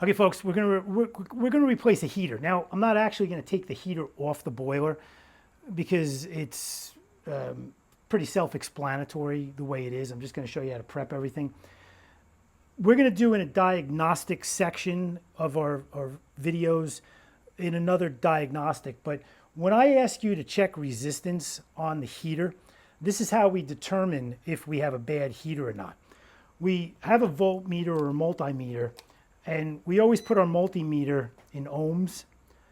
Okay, folks, we're gonna replace a heater. Now, I'm not actually gonna take the heater off the boiler because it's pretty self-explanatory the way it is. I'm just gonna show you how to prep everything. We're gonna do in a diagnostic section of our videos in another diagnostic, but when I ask you to check resistance on the heater, this is how we determine if we have a bad heater or not. We have a voltmeter or a multimeter, and we always put our multimeter in ohms.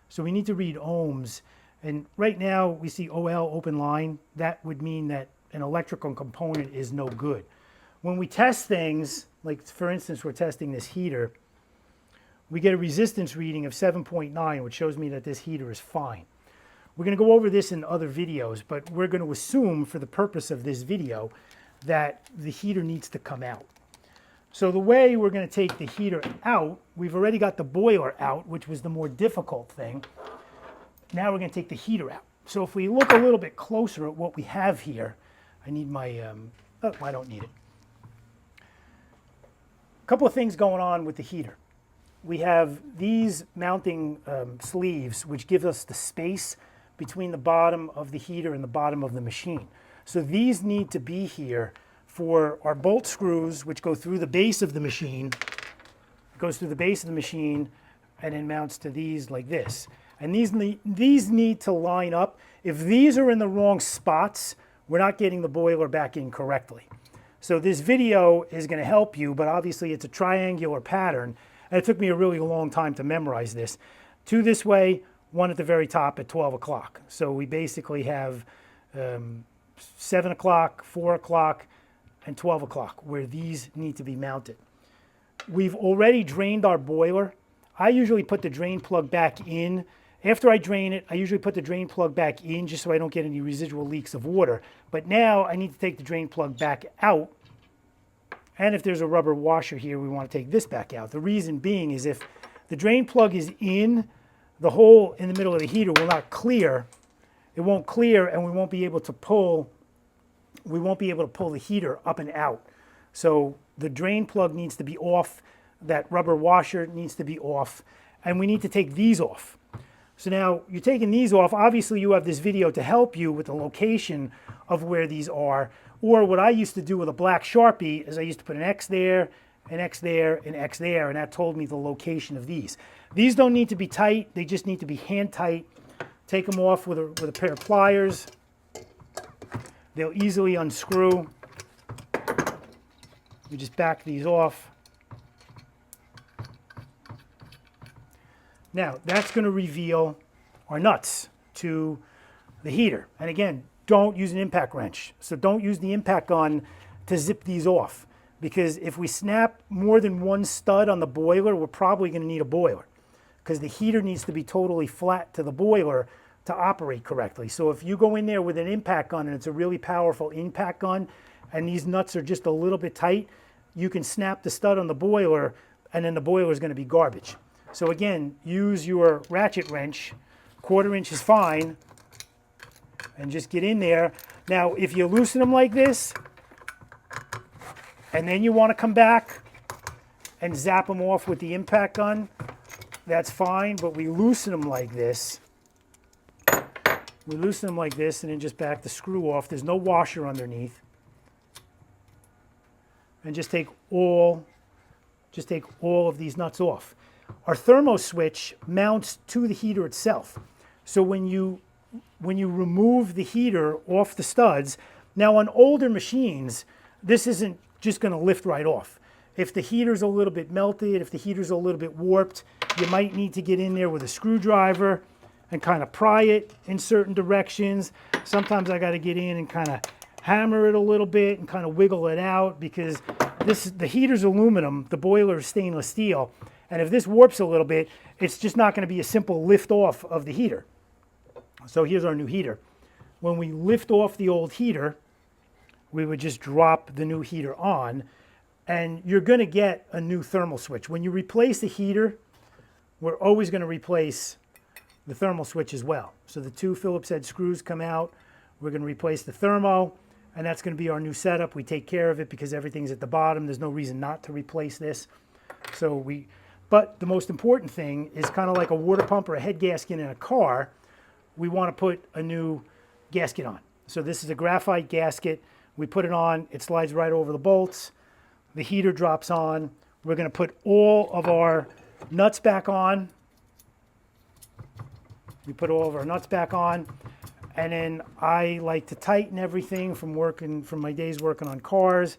So we need to read ohms. And right now we see OL, open line. That would mean that an electrical component is no good. When we test things, like for instance, we're testing this heater, we get a resistance reading of 7.9, which shows me that this heater is fine. We're going to go over this in other videos, but we're going to assume for the purpose of this video that the heater needs to come out. So the way we're going to take the heater out, we've already got the boiler out, which was the more difficult thing. Now we're going to take the heater out. So if we look a little bit closer at what we have here, I need my, oh, I don't need it. A couple of things going on with the heater. We have these mounting sleeves, which give us the space between the bottom of the heater and the bottom of the machine. So these need to be here for our bolt screws, which go through the base of the machine. It goes through the base of the machine and then mounts to these like this. And these need to line up. If these are in the wrong spots, we're not getting the boiler back in correctly. So this video is going to help you, but obviously it's a triangular pattern. And it took me a really long time to memorize this. Two this way, one at the very top at 12 o'clock. So we basically have 7 o'clock, 4 o'clock, and 12 o'clock where these need to be mounted. We've already drained our boiler. I usually put the drain plug back in. After I drain it, I usually put the drain plug back in just so I don't get any residual leaks of water. But now I need to take the drain plug back out. And if there's a rubber washer here, we want to take this back out. The reason being is if the drain plug is in, the hole in the middle of the heater will not clear. It won't clear, and we won't be able to pull the heater up and out. So the drain plug needs to be off, that rubber washer needs to be off, and we need to take these off. So now you're taking these off. Obviously you have this video to help you with the location of where these are. Or what I used to do with a black Sharpie is I used to put an X there, an X there, an X there, and that told me the location of these. These don't need to be tight, they just need to be hand tight. Take them off with a pair of pliers. They'll easily unscrew. We just back these off. Now, that's going to reveal our nuts to the heater. And again, don't use an impact wrench. So don't use the impact gun to zip these off. Because if we snap more than one stud on the boiler, we're probably going to need a boiler. Because the heater needs to be totally flat to the boiler to operate correctly. So if you go in there with an impact gun and it's a really powerful impact gun and these nuts are just a little bit tight, you can snap the stud on the boiler and then the boiler is going to be garbage. So again, use your ratchet wrench, 1/4 inch is fine, and just get in there. Now if you loosen them like this and then you want to come back and zap them off with the impact gun, that's fine, but we loosen them like this. We loosen them like this and then just back the screw off. There's no washer underneath. And just take all of these nuts off. Our thermo switch mounts to the heater itself. So when you remove the heater off the studs, now on older machines, this isn't just going to lift right off. If the heater's a little bit melted, if the heater's a little bit warped, you might need to get in there with a screwdriver and kind of pry it in certain directions. Sometimes I got to get in and kind of hammer it a little bit and kind of wiggle it out because the heater's aluminum, the boiler is stainless steel, and if this warps a little bit, it's just not going to be a simple lift off of the heater. So here's our new heater. When we lift off the old heater, we would just drop the new heater on, and you're going to get a new thermal switch. When you replace the heater, we're always going to replace the thermal switch as well. So the two Phillips head screws come out. We're going to replace the thermo, and that's going to be our new setup. We take care of it because everything's at the bottom. There's no reason not to replace this. So But the most important thing is kind of like a water pump or a head gasket in a car. We want to put a new gasket on. So this is a graphite gasket. We put it on, it slides right over the bolts. The heater drops on. We're going to put all of our nuts back on. We put all of our nuts back on. And then I like to tighten everything from my days working on cars.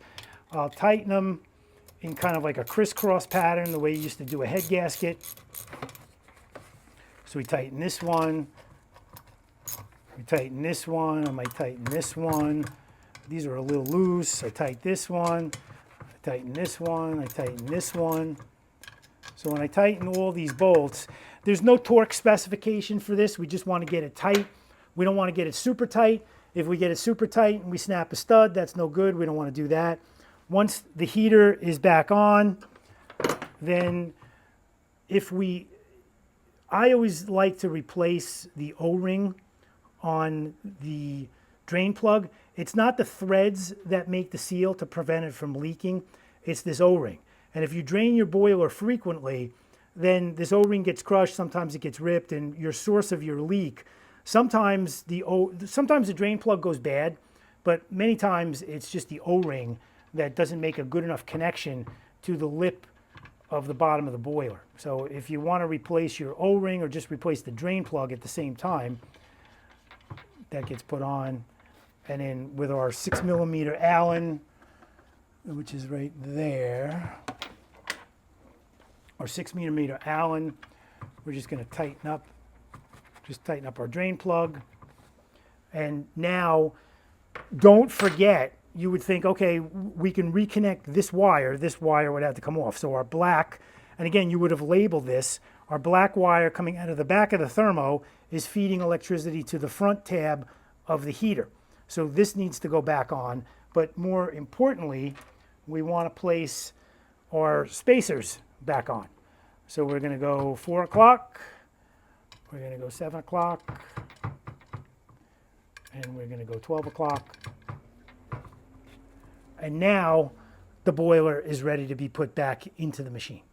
I'll tighten them in kind of like a crisscross pattern, the way you used to do a head gasket. So we tighten this one. We tighten this one. I might tighten this one. These are a little loose. I tighten this one. I tighten this one. I tighten this one. So when I tighten all these bolts, there's no torque specification for this. We just want to get it tight. We don't want to get it super tight. If we get it super tight and we snap a stud, that's no good. We don't want to do that. Once the heater is back on, then I always like to replace the O-ring on the drain plug. It's not the threads that make the seal to prevent it from leaking. It's this O-ring. And if you drain your boiler frequently, then this O-ring gets crushed, sometimes it gets ripped, and your source of your leak, sometimes the drain plug goes bad, but many times it's just the O-ring that doesn't make a good enough connection to the lip of the bottom of the boiler. So if you want to replace your O-ring or just replace the drain plug at the same time, that gets put on. And then with our 6mm Allen, which is right there, our 6mm Allen, we're just going to tighten up our drain plug. And now, don't forget, you would think, okay, we can reconnect this wire would have to come off. So our black, and again, you would have labeled this, our black wire coming out of the back of the thermo is feeding electricity to the front tab of the heater. So this needs to go back on, but more importantly, we want to place our spacers back on. So we're going to go 4 o'clock, we're going to go 7 o'clock, and we're going to go 12 o'clock. And now the boiler is ready to be put back into the machine.